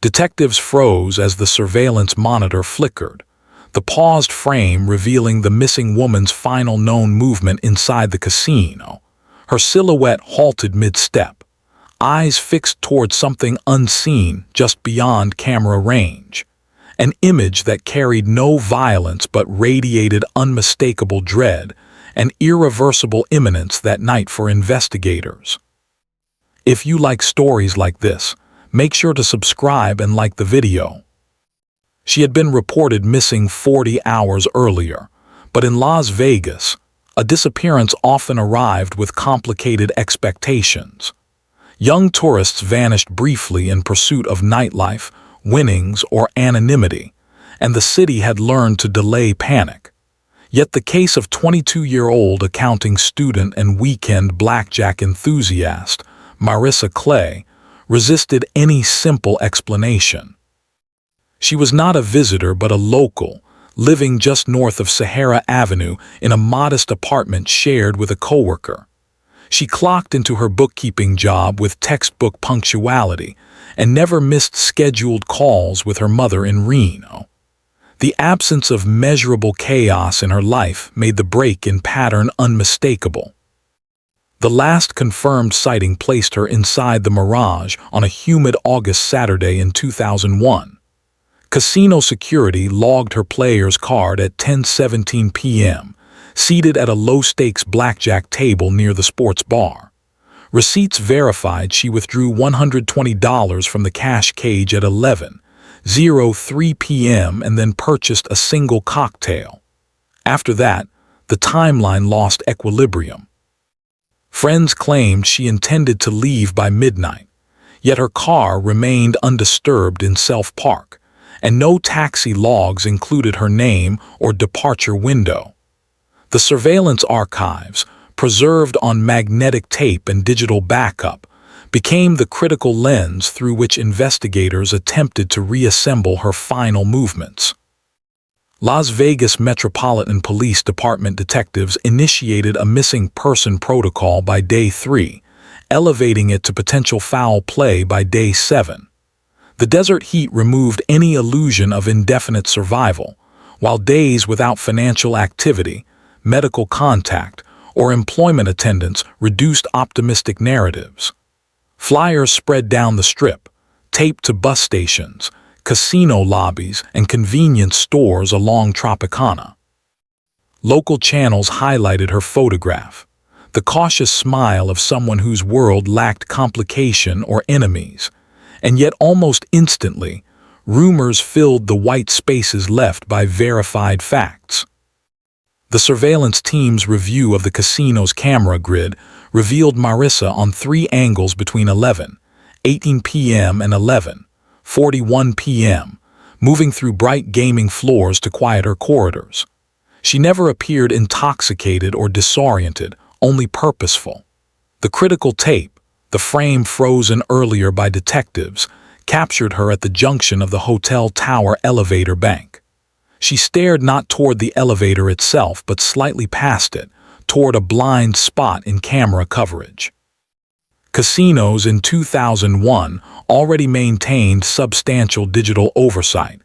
Detectives froze as the surveillance monitor flickered, the paused frame revealing the missing woman's final known movement inside the casino. Her silhouette halted mid-step, eyes fixed toward something unseen just beyond camera range. An image that carried no violence but radiated unmistakable dread, an irreversible imminence that night for investigators. If you like stories like this, make sure to subscribe and like the video. She had been reported missing 40 hours earlier, but in Las Vegas, a disappearance often arrived with complicated expectations. Young tourists vanished briefly in pursuit of nightlife, winnings, or anonymity, and the city had learned to delay panic. Yet the case of 22-year-old accounting student and weekend blackjack enthusiast, Marissa Clay, resisted any simple explanation. She was not a visitor but a local, living just north of Sahara Avenue in a modest apartment shared with a coworker. She clocked into her bookkeeping job with textbook punctuality and never missed scheduled calls with her mother in Reno. The absence of measurable chaos in her life made the break in pattern unmistakable. The last confirmed sighting placed her inside the Mirage on a humid August Saturday in 2001. Casino security logged her player's card at 10:17 p.m., seated at a low-stakes blackjack table near the sports bar. Receipts verified she withdrew $120 from the cash cage at 11:03 p.m. and then purchased a single cocktail. After that, the timeline lost equilibrium. Friends claimed she intended to leave by midnight, yet her car remained undisturbed in Self Park, and no taxi logs included her name or departure window. The surveillance archives, preserved on magnetic tape and digital backup, became the critical lens through which investigators attempted to reassemble her final movements. Las Vegas Metropolitan Police Department detectives initiated a missing person protocol by day 3, elevating it to potential foul play by day 7. The desert heat removed any illusion of indefinite survival, while days without financial activity, medical contact, or employment attendance reduced optimistic narratives. Flyers spread down the strip, taped to bus stations, casino lobbies, and convenience stores along Tropicana. Local channels highlighted her photograph, the cautious smile of someone whose world lacked complication or enemies, and yet almost instantly, rumors filled the white spaces left by verified facts. The surveillance team's review of the casino's camera grid revealed Marissa on 3 angles between 11:18 p.m. and 11:41 p.m., moving through bright gaming floors to quieter corridors. She never appeared intoxicated or disoriented, only purposeful. The critical tape, the frame frozen earlier by detectives, captured her at the junction of the hotel tower elevator bank. She stared not toward the elevator itself but slightly past it, toward a blind spot in camera coverage. Casinos in 2001 already maintained substantial digital oversight,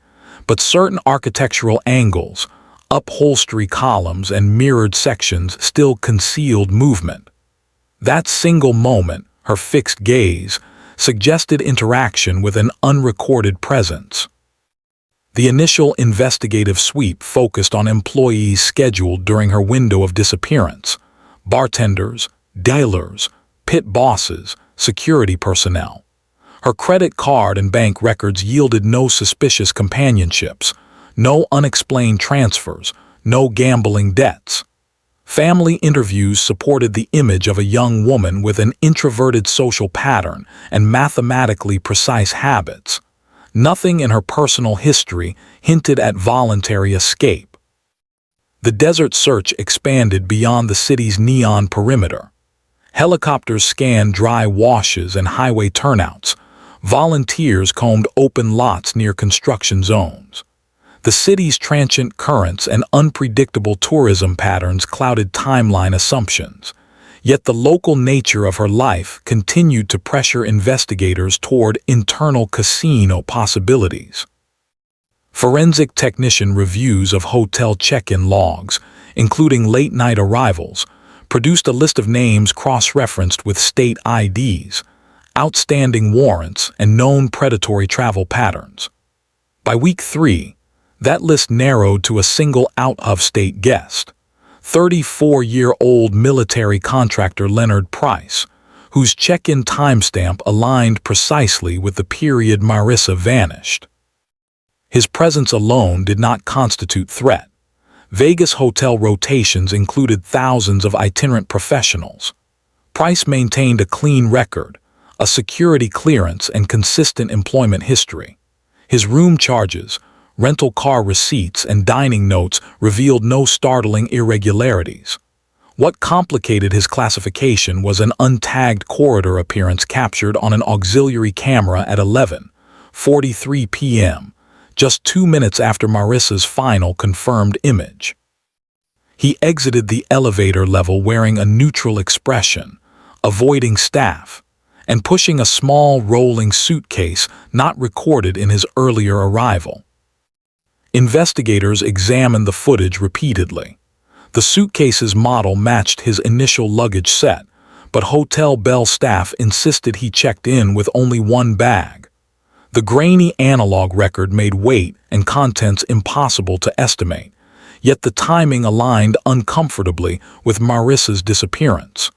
but certain architectural angles, upholstery columns, and mirrored sections still concealed movement. That single moment, her fixed gaze, suggested interaction with an unrecorded presence. The initial investigative sweep focused on employees scheduled during her window of disappearance: bartenders, dealers, pit bosses, security personnel. Her credit card and bank records yielded no suspicious companionships, no unexplained transfers, no gambling debts. Family interviews supported the image of a young woman with an introverted social pattern and mathematically precise habits. Nothing in her personal history hinted at voluntary escape. The desert search expanded beyond the city's neon perimeter. Helicopters scanned dry washes and highway turnouts. Volunteers combed open lots near construction zones. The city's transient currents and unpredictable tourism patterns clouded timeline assumptions. Yet the local nature of her life continued to pressure investigators toward internal casino possibilities. Forensic technician reviews of hotel check-in logs, including late-night arrivals, produced a list of names cross-referenced with state IDs, outstanding warrants, and known predatory travel patterns. By week 3, that list narrowed to a single out-of-state guest, 34-year-old military contractor Leonard Price, whose check-in timestamp aligned precisely with the period Marissa vanished. His presence alone did not constitute threat. Vegas hotel rotations included thousands of itinerant professionals. Price maintained a clean record, a security clearance, and consistent employment history. His room charges, rental car receipts, and dining notes revealed no startling irregularities. What complicated his classification was an untagged corridor appearance captured on an auxiliary camera at 11:43 p.m., just 2 minutes after Marissa's final confirmed image. He exited the elevator level wearing a neutral expression, avoiding staff, and pushing a small rolling suitcase not recorded in his earlier arrival. Investigators examined the footage repeatedly. The suitcase's model matched his initial luggage set, but hotel bell staff insisted he checked in with only one bag. The grainy analog record made weight and contents impossible to estimate, yet the timing aligned uncomfortably with Marissa's disappearance.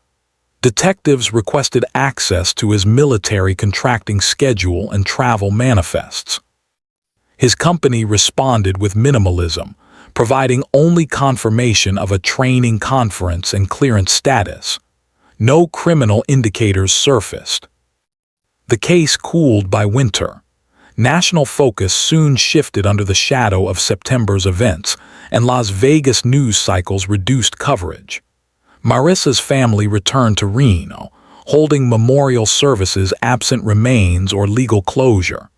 Detectives requested access to his military contracting schedule and travel manifests. His company responded with minimalism, providing only confirmation of a training conference and clearance status. No criminal indicators surfaced. The case cooled by winter. National focus soon shifted under the shadow of September's events, and Las Vegas news cycles reduced coverage. Marissa's family returned to Reno, holding memorial services absent remains or legal closure.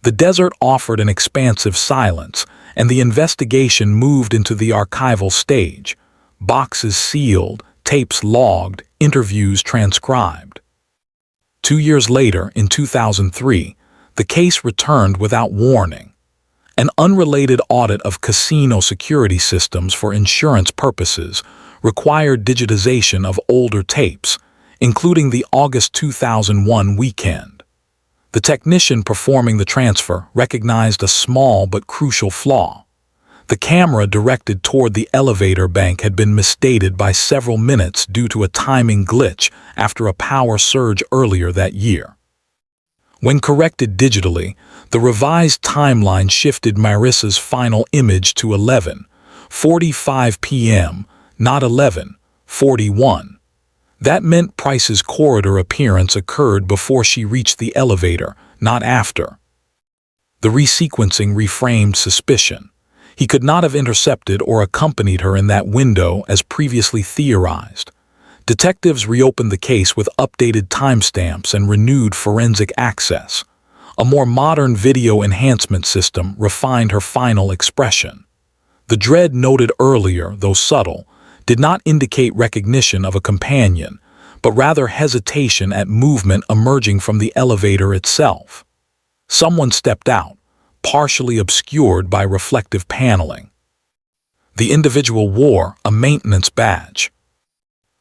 The desert offered an expansive silence, and the investigation moved into the archival stage. Boxes sealed, tapes logged, interviews transcribed. 2 years later, in 2003, the case returned without warning. An unrelated audit of casino security systems for insurance purposes required digitization of older tapes, including the August 2001 weekend. The technician performing the transfer recognized a small but crucial flaw. The camera directed toward the elevator bank had been misdated by several minutes due to a timing glitch after a power surge earlier that year. When corrected digitally, the revised timeline shifted Marissa's final image to 11:45 p.m., not 11:41. That meant Price's corridor appearance occurred before she reached the elevator, not after. The resequencing reframed suspicion. He could not have intercepted or accompanied her in that window as previously theorized. Detectives reopened the case with updated timestamps and renewed forensic access. A more modern video enhancement system refined her final expression. The dread noted earlier, though subtle, did not indicate recognition of a companion, but rather hesitation at movement emerging from the elevator itself. Someone stepped out, partially obscured by reflective paneling. The individual wore a maintenance badge.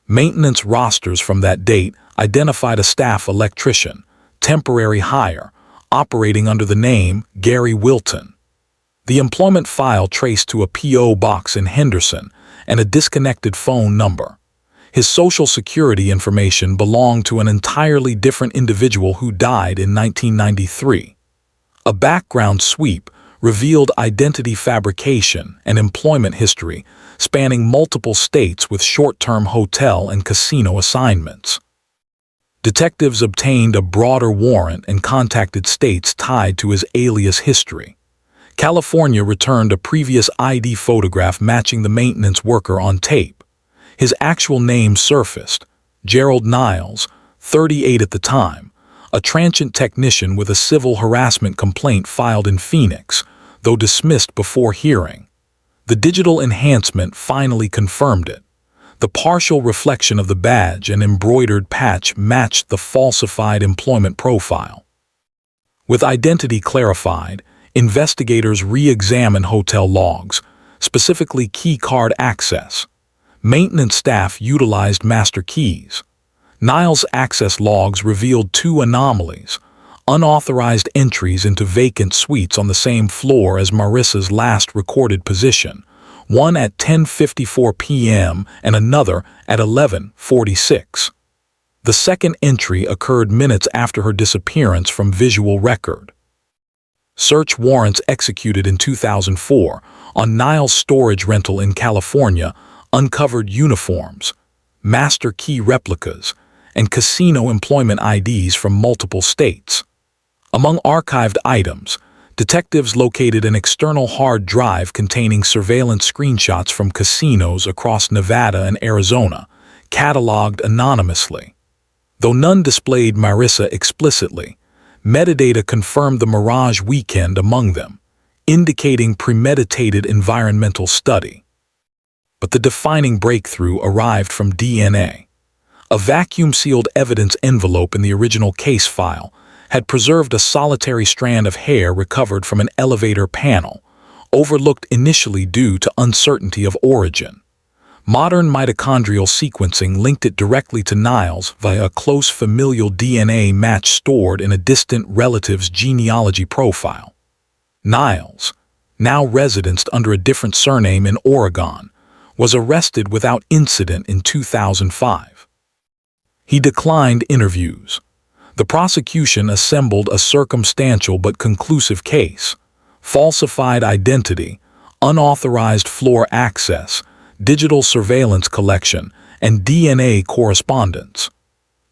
Maintenance rosters from that date identified a staff electrician, temporary hire, operating under the name Gary Wilton. The employment file traced to a P.O. box in Henderson and a disconnected phone number. His social security information belonged to an entirely different individual who died in 1993. A background sweep revealed identity fabrication and employment history spanning multiple states with short-term hotel and casino assignments. Detectives obtained a broader warrant and contacted states tied to his alias history. California returned a previous ID photograph matching the maintenance worker on tape. His actual name surfaced: Gerald Niles, 38 at the time, a transient technician with a civil harassment complaint filed in Phoenix, though dismissed before hearing. The digital enhancement finally confirmed it. The partial reflection of the badge and embroidered patch matched the falsified employment profile. With identity clarified, investigators re-examined hotel logs, specifically key card access. Maintenance staff utilized master keys. Niles' access logs revealed two anomalies: unauthorized entries into vacant suites on the same floor as Marissa's last recorded position, one at 10:54 p.m. and another at 11:46. The second entry occurred minutes after her disappearance from visual record. Search warrants executed in 2004 on Niles' storage rental in California uncovered uniforms, master key replicas, and casino employment IDs from multiple states. Among archived items, detectives located an external hard drive containing surveillance screenshots from casinos across Nevada and Arizona, cataloged anonymously. Though none displayed Marissa explicitly, metadata confirmed the Mirage weekend among them, indicating premeditated environmental study. But the defining breakthrough arrived from DNA. A vacuum-sealed evidence envelope in the original case file had preserved a solitary strand of hair recovered from an elevator panel, overlooked initially due to uncertainty of origin. Modern mitochondrial sequencing linked it directly to Niles via a close familial DNA match stored in a distant relative's genealogy profile. Niles, now residenced under a different surname in Oregon, was arrested without incident in 2005. He declined interviews. The prosecution assembled a circumstantial but conclusive case: falsified identity, unauthorized floor access, digital surveillance collection, and DNA correspondence.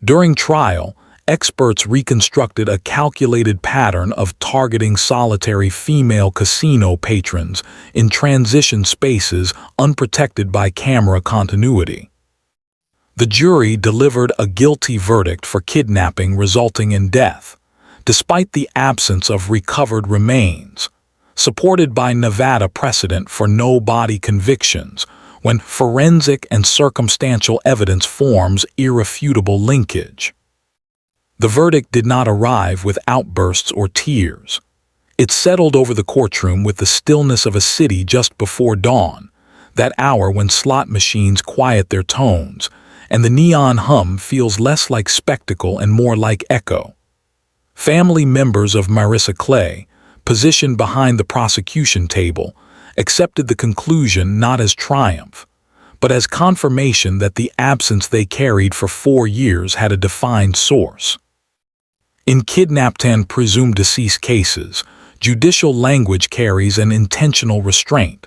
During trial, experts reconstructed a calculated pattern of targeting solitary female casino patrons in transition spaces unprotected by camera continuity. The jury delivered a guilty verdict for kidnapping resulting in death, despite the absence of recovered remains, supported by Nevada precedent for no-body convictions when forensic and circumstantial evidence forms irrefutable linkage. The verdict did not arrive with outbursts or tears. It settled over the courtroom with the stillness of a city just before dawn, that hour when slot machines quiet their tones, and the neon hum feels less like spectacle and more like echo. Family members of Marissa Clay, positioned behind the prosecution table, accepted the conclusion not as triumph, but as confirmation that the absence they carried for 4 years had a defined source. In kidnapped and presumed deceased cases, judicial language carries an intentional restraint.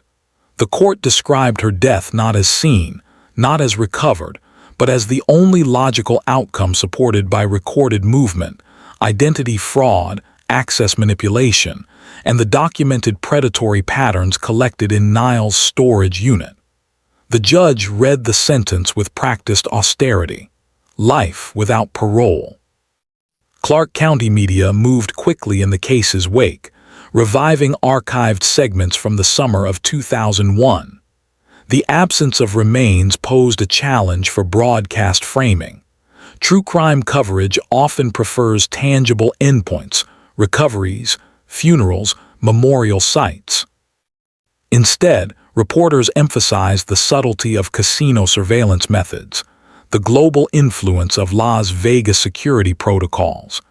The court described her death not as seen, not as recovered, but as the only logical outcome supported by recorded movement, identity fraud, access manipulation, and the documented predatory patterns collected in Niles' storage unit. The judge read the sentence with practiced austerity: life without parole. Clark County media moved quickly in the case's wake, reviving archived segments from the summer of 2001. The absence of remains posed a challenge for broadcast framing. True crime coverage often prefers tangible endpoints, recoveries, funerals, memorial sites. Instead, reporters emphasized the subtlety of casino surveillance methods, the global influence of Las Vegas security protocols,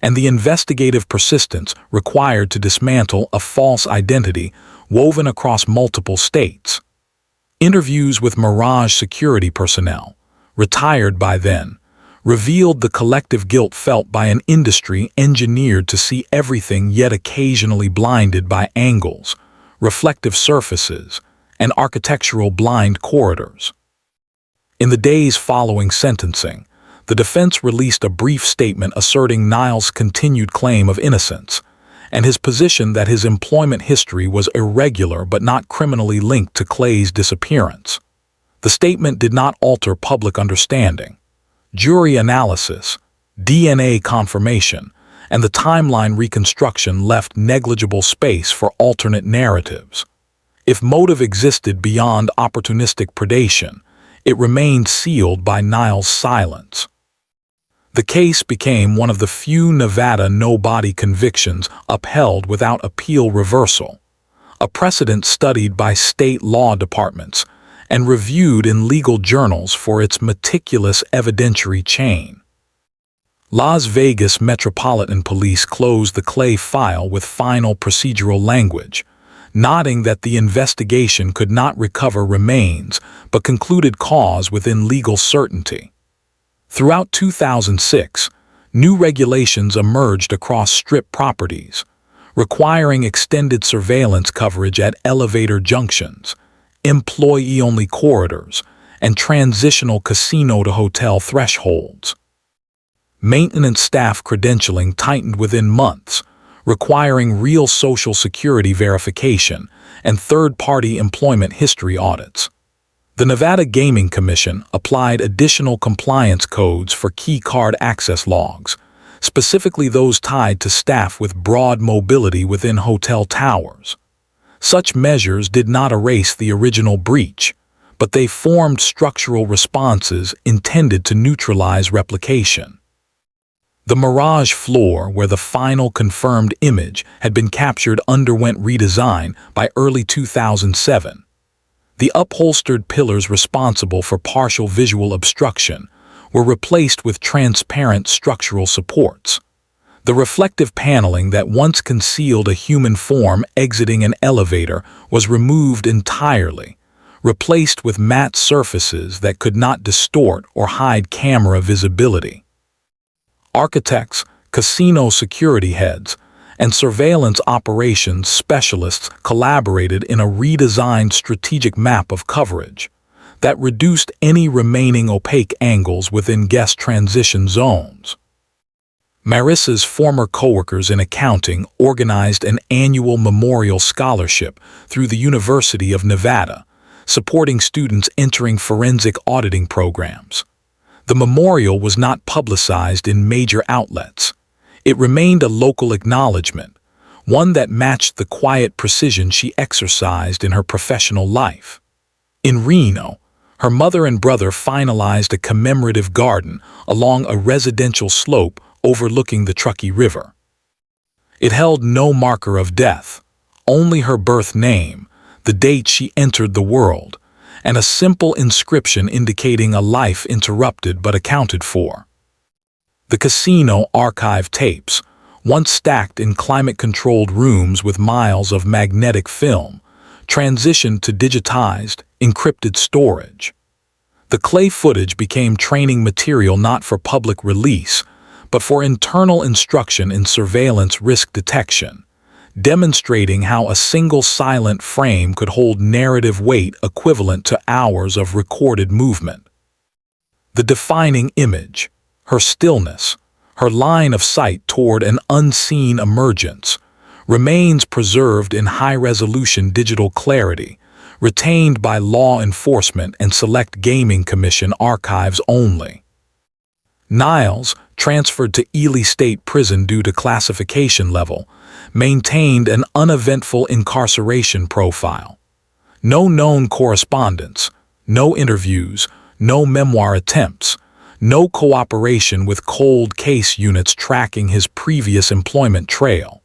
and the investigative persistence required to dismantle a false identity woven across multiple states. Interviews with Mirage security personnel, retired by then, revealed the collective guilt felt by an industry engineered to see everything yet occasionally blinded by angles, reflective surfaces, and architectural blind corridors. In the days following sentencing, the defense released a brief statement asserting Niles' continued claim of innocence, and his position that his employment history was irregular but not criminally linked to Clay's disappearance. The statement did not alter public understanding. Jury analysis, DNA confirmation, and the timeline reconstruction left negligible space for alternate narratives. If motive existed beyond opportunistic predation, it remained sealed by Niles' silence. The case became one of the few Nevada no-body convictions upheld without appeal reversal, a precedent studied by state law departments and reviewed in legal journals for its meticulous evidentiary chain. Las Vegas Metropolitan Police closed the Clay file with final procedural language, noting that the investigation could not recover remains but concluded cause within legal certainty. Throughout 2006, new regulations emerged across Strip properties, requiring extended surveillance coverage at elevator junctions, employee-only corridors, and transitional casino-to-hotel thresholds. Maintenance staff credentialing tightened within months, requiring real Social Security verification and third-party employment history audits. The Nevada Gaming Commission applied additional compliance codes for key card access logs, specifically those tied to staff with broad mobility within hotel towers. Such measures did not erase the original breach, but they formed structural responses intended to neutralize replication. The Mirage floor, where the final confirmed image had been captured, underwent redesign by early 2007. The upholstered pillars responsible for partial visual obstruction were replaced with transparent structural supports. The reflective paneling that once concealed a human form exiting an elevator was removed entirely, replaced with matte surfaces that could not distort or hide camera visibility. Architects, casino security heads, and surveillance operations specialists collaborated in a redesigned strategic map of coverage that reduced any remaining opaque angles within guest transition zones. Marissa's former coworkers in accounting organized an annual memorial scholarship through the University of Nevada, supporting students entering forensic auditing programs. The memorial was not publicized in major outlets. It remained a local acknowledgement, one that matched the quiet precision she exercised in her professional life. In Reno, her mother and brother finalized a commemorative garden along a residential slope overlooking the Truckee River. It held no marker of death, only her birth name, the date she entered the world, and a simple inscription indicating a life interrupted but accounted for. The casino archived tapes, once stacked in climate-controlled rooms with miles of magnetic film, transitioned to digitized, encrypted storage. The Clay footage became training material not for public release, but for internal instruction in surveillance risk detection, demonstrating how a single silent frame could hold narrative weight equivalent to hours of recorded movement. The defining image, her stillness, her line of sight toward an unseen emergence, remains preserved in high-resolution digital clarity, retained by law enforcement and select Gaming Commission archives only. Niles, transferred to Ely State Prison due to classification level, maintained an uneventful incarceration profile. No known correspondence, no interviews, no memoir attempts, no cooperation with cold case units tracking his previous employment trail.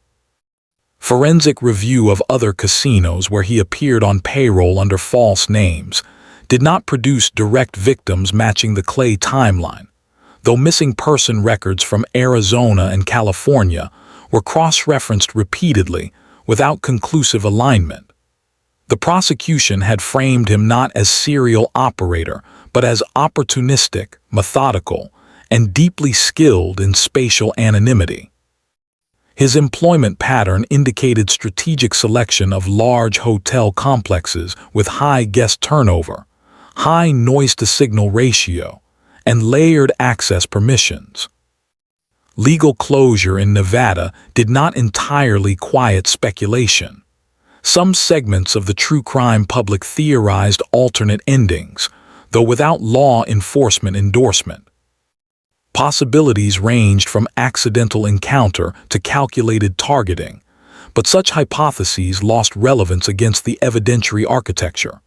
Forensic review of other casinos where he appeared on payroll under false names did not produce direct victims matching the Clay timeline, though missing person records from Arizona and California were cross-referenced repeatedly without conclusive alignment. The prosecution had framed him not as serial operator, but as opportunistic, methodical, and deeply skilled in spatial anonymity. His employment pattern indicated strategic selection of large hotel complexes with high guest turnover, high noise-to-signal ratio, and layered access permissions. Legal closure in Nevada did not entirely quiet speculation. Some segments of the true crime public theorized alternate endings, though without law enforcement endorsement. Possibilities ranged from accidental encounter to calculated targeting, but such hypotheses lost relevance against the evidentiary architecture.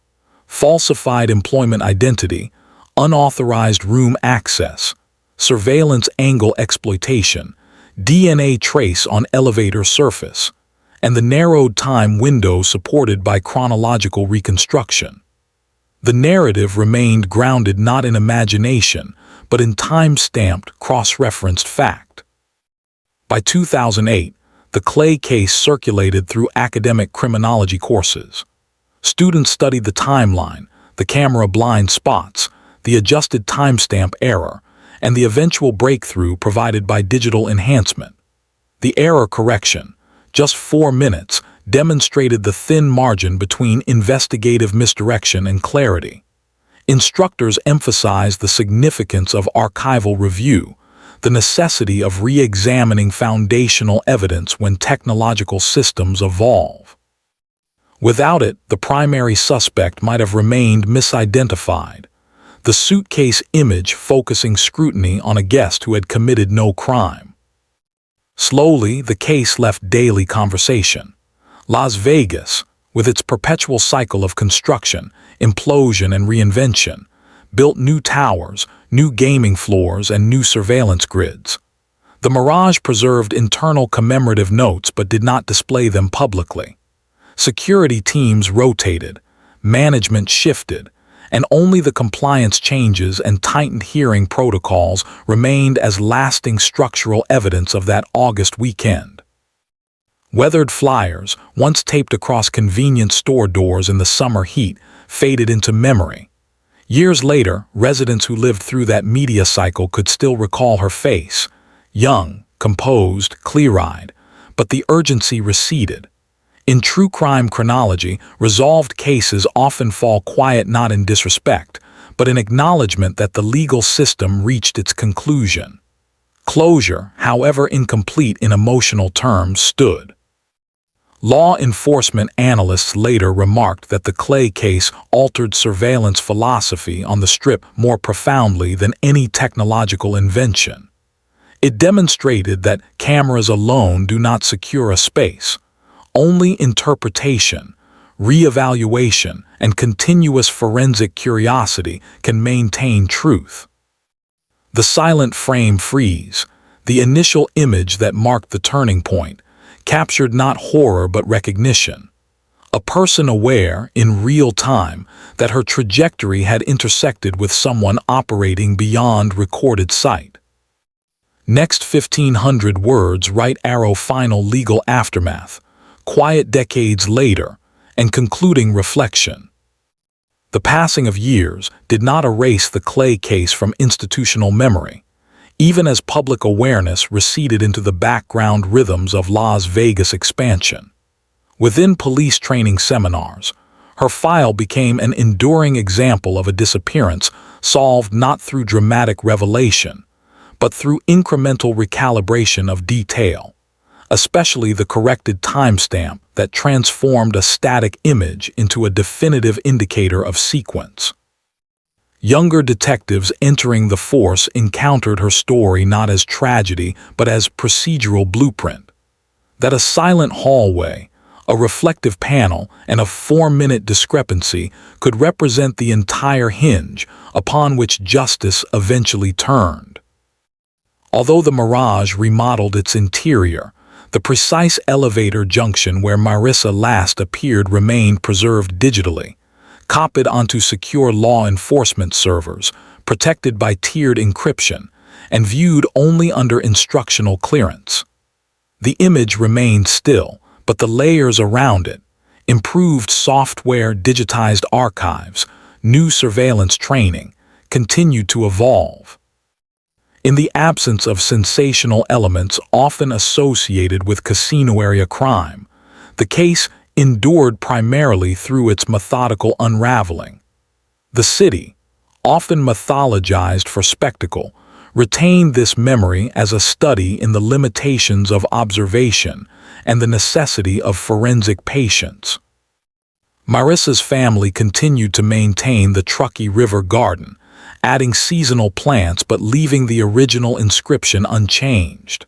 Falsified employment identity, unauthorized room access, surveillance angle exploitation, DNA trace on elevator surface, and the narrowed time window supported by chronological reconstruction. The narrative remained grounded not in imagination, but in time-stamped, cross-referenced fact. By 2008, the Clay case circulated through academic criminology courses. Students studied the timeline, the camera blind spots, the adjusted timestamp error, and the eventual breakthrough provided by digital enhancement. The error correction, just 4 minutes, demonstrated the thin margin between investigative misdirection and clarity. Instructors emphasized the significance of archival review, the necessity of re-examining foundational evidence when technological systems evolve. Without it, the primary suspect might have remained misidentified, the suitcase image focusing scrutiny on a guest who had committed no crime. Slowly, the case left daily conversation. Las Vegas, with its perpetual cycle of construction, implosion, and reinvention, built new towers, new gaming floors, and new surveillance grids. The Mirage preserved internal commemorative notes but did not display them publicly. Security teams rotated, management shifted, and only the compliance changes and tightened hearing protocols remained as lasting structural evidence of that August weekend. Weathered flyers, once taped across convenience store doors in the summer heat, faded into memory. Years later, residents who lived through that media cycle could still recall her face, young, composed, clear-eyed, but the urgency receded. In true crime chronology, resolved cases often fall quiet not in disrespect, but in acknowledgement that the legal system reached its conclusion. Closure, however incomplete in emotional terms, stood. Law enforcement analysts later remarked that the Clay case altered surveillance philosophy on the Strip more profoundly than any technological invention. It demonstrated that cameras alone do not secure a space. Only interpretation, re-evaluation, and continuous forensic curiosity can maintain truth. The silent frame freeze, the initial image that marked the turning point, captured not horror but recognition. A person aware, in real time, that her trajectory had intersected with someone operating beyond recorded sight. Next 1,500 words right arrow final legal aftermath, quiet decades later, and concluding reflection. The passing of years did not erase the Clay case from institutional memory, even as public awareness receded into the background rhythms of Las Vegas expansion. Within police training seminars, her file became an enduring example of a disappearance solved not through dramatic revelation, but through incremental recalibration of detail, especially the corrected timestamp that transformed a static image into a definitive indicator of sequence. Younger detectives entering the force encountered her story not as tragedy but as procedural blueprint. That a silent hallway, a reflective panel, and a 4-minute discrepancy could represent the entire hinge upon which justice eventually turned. Although the Mirage remodeled its interior, the precise elevator junction where Marissa last appeared remained preserved digitally, copied onto secure law enforcement servers, protected by tiered encryption, and viewed only under instructional clearance. The image remained still, but the layers around it, improved software, digitized archives, new surveillance training, continued to evolve. In the absence of sensational elements often associated with casino area crime, the case endured primarily through its methodical unraveling. The city, often mythologized for spectacle, retained this memory as a study in the limitations of observation and the necessity of forensic patience. Marissa's family continued to maintain the Truckee River Garden, adding seasonal plants but leaving the original inscription unchanged.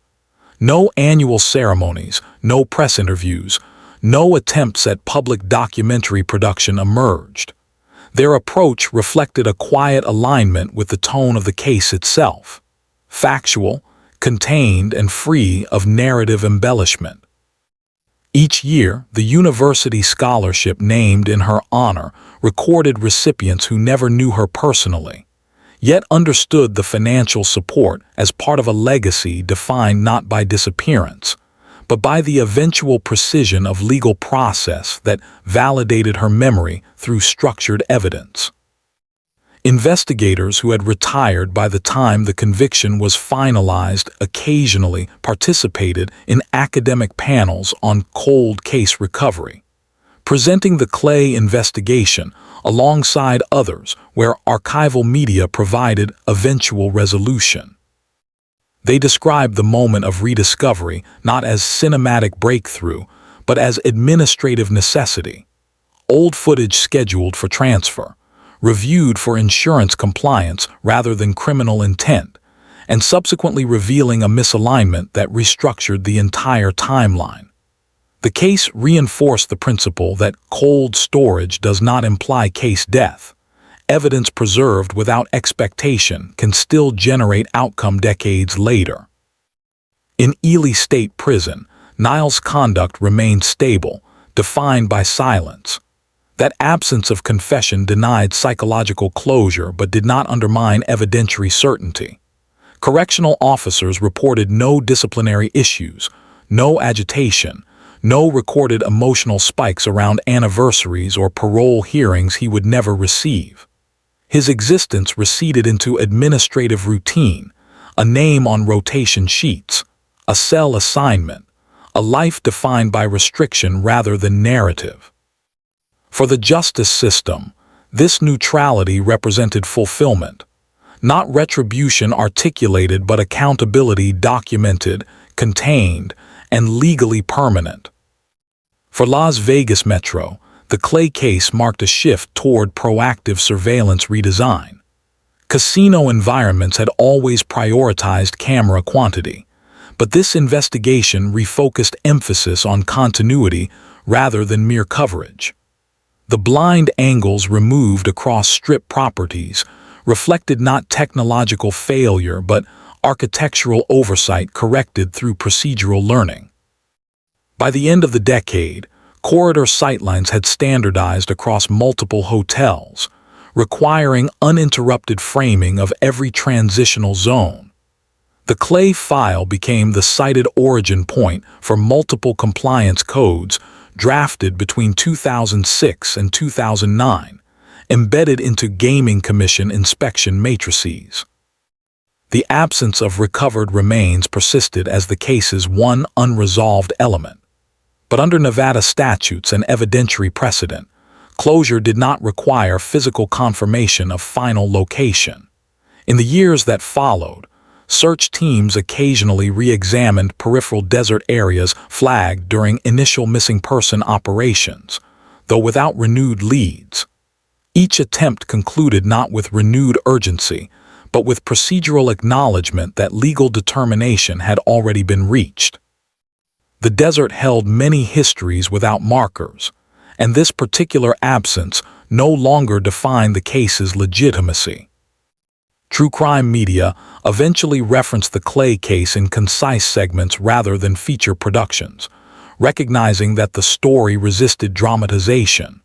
No annual ceremonies, no press interviews, no attempts at public documentary production emerged. Their approach reflected a quiet alignment with the tone of the case itself, factual, contained, and free of narrative embellishment. Each year, the university scholarship named in her honor recorded recipients who never knew her personally, yet understood the financial support as part of a legacy defined not by disappearance, but by the eventual precision of legal process that validated her memory through structured evidence. Investigators who had retired by the time the conviction was finalized occasionally participated in academic panels on cold case recovery, presenting the Clay investigation alongside others where archival media provided eventual resolution. They described the moment of rediscovery not as cinematic breakthrough, but as administrative necessity. Old footage scheduled for transfer, reviewed for insurance compliance rather than criminal intent, and subsequently revealing a misalignment that restructured the entire timeline. The case reinforced the principle that cold storage does not imply case death. Evidence preserved without expectation can still generate outcome decades later. In Ely State Prison, Niles' conduct remained stable, defined by silence. That absence of confession denied psychological closure but did not undermine evidentiary certainty. Correctional officers reported no disciplinary issues, no agitation, no recorded emotional spikes around anniversaries or parole hearings he would never receive. His existence receded into administrative routine, a name on rotation sheets, a cell assignment, a life defined by restriction rather than narrative. For the justice system, this neutrality represented fulfillment, not retribution articulated but accountability documented, contained, and legally permanent. For Las Vegas Metro, the Clay case marked a shift toward proactive surveillance redesign. Casino environments had always prioritized camera quantity, but this investigation refocused emphasis on continuity rather than mere coverage. The blind angles removed across Strip properties reflected not technological failure but architectural oversight corrected through procedural learning. By the end of the decade, corridor sightlines had standardized across multiple hotels, requiring uninterrupted framing of every transitional zone. The Clay file became the cited origin point for multiple compliance codes drafted between 2006 and 2009, embedded into Gaming Commission inspection matrices. The absence of recovered remains persisted as the case's one unresolved element. But under Nevada statutes and evidentiary precedent, closure did not require physical confirmation of final location. In the years that followed, search teams occasionally re-examined peripheral desert areas flagged during initial missing person operations, though without renewed leads. Each attempt concluded not with renewed urgency, but with procedural acknowledgement that legal determination had already been reached. The desert held many histories without markers, and this particular absence no longer defined the case's legitimacy. True crime media eventually referenced the Clay case in concise segments rather than feature productions, recognizing that the story resisted dramatization.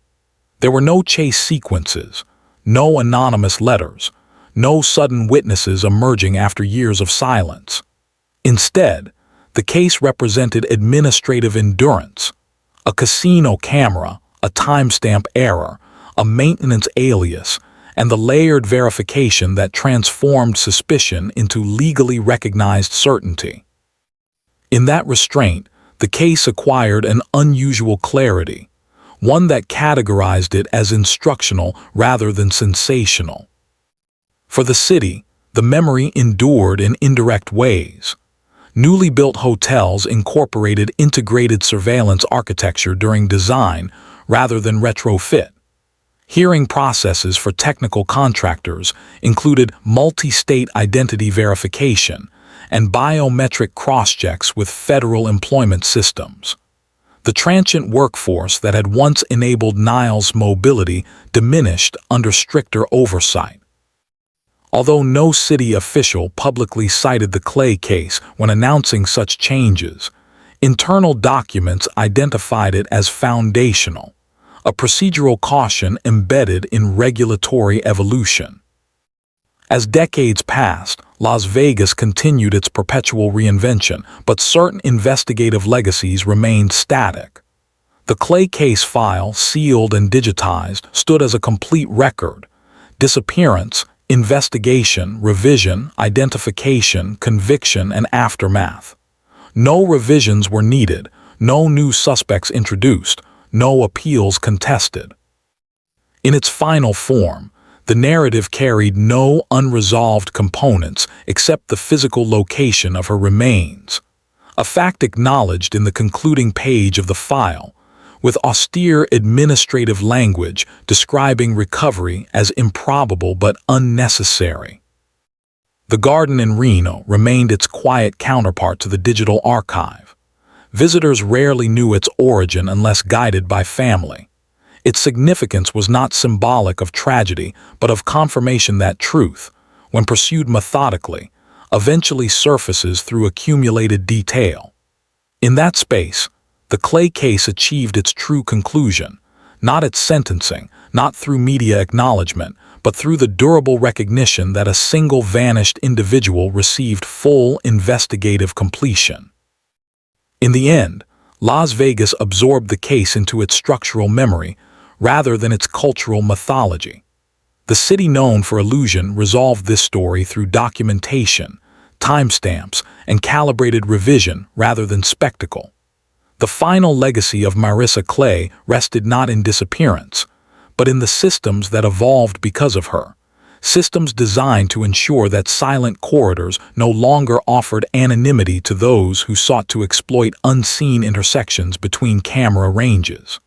There were no chase sequences, no anonymous letters, no sudden witnesses emerging after years of silence. Instead, the case represented administrative endurance, a casino camera, a timestamp error, a maintenance alias, and the layered verification that transformed suspicion into legally recognized certainty. In that restraint, the case acquired an unusual clarity, one that categorized it as instructional rather than sensational. For the city, the memory endured in indirect ways. Newly built hotels incorporated integrated surveillance architecture during design rather than retrofit. Hearing processes for technical contractors included multi-state identity verification and biometric cross-checks with federal employment systems. The transient workforce that had once enabled Nile's mobility diminished under stricter oversight. Although no city official publicly cited the Clay case when announcing such changes, internal documents identified it as foundational, a procedural caution embedded in regulatory evolution. As decades passed, Las Vegas continued its perpetual reinvention, but certain investigative legacies remained static. The Clay case file, sealed and digitized, stood as a complete record: disappearance, investigation, revision, identification, conviction, and aftermath. No revisions were needed, no new suspects introduced, no appeals contested. In its final form, the narrative carried no unresolved components except the physical location of her remains, a fact acknowledged in the concluding page of the file, with austere administrative language describing recovery as improbable but unnecessary. The garden in Reno remained its quiet counterpart to the digital archive. Visitors rarely knew its origin unless guided by family. Its significance was not symbolic of tragedy, but of confirmation that truth, when pursued methodically, eventually surfaces through accumulated detail. In that space, the Clay case achieved its true conclusion, not its sentencing, not through media acknowledgement, but through the durable recognition that a single vanished individual received full investigative completion. In the end, Las Vegas absorbed the case into its structural memory rather than its cultural mythology. The city known for illusion resolved this story through documentation, timestamps, and calibrated revision rather than spectacle. The final legacy of Marissa Clay rested not in disappearance, but in the systems that evolved because of her, systems designed to ensure that silent corridors no longer offered anonymity to those who sought to exploit unseen intersections between camera ranges.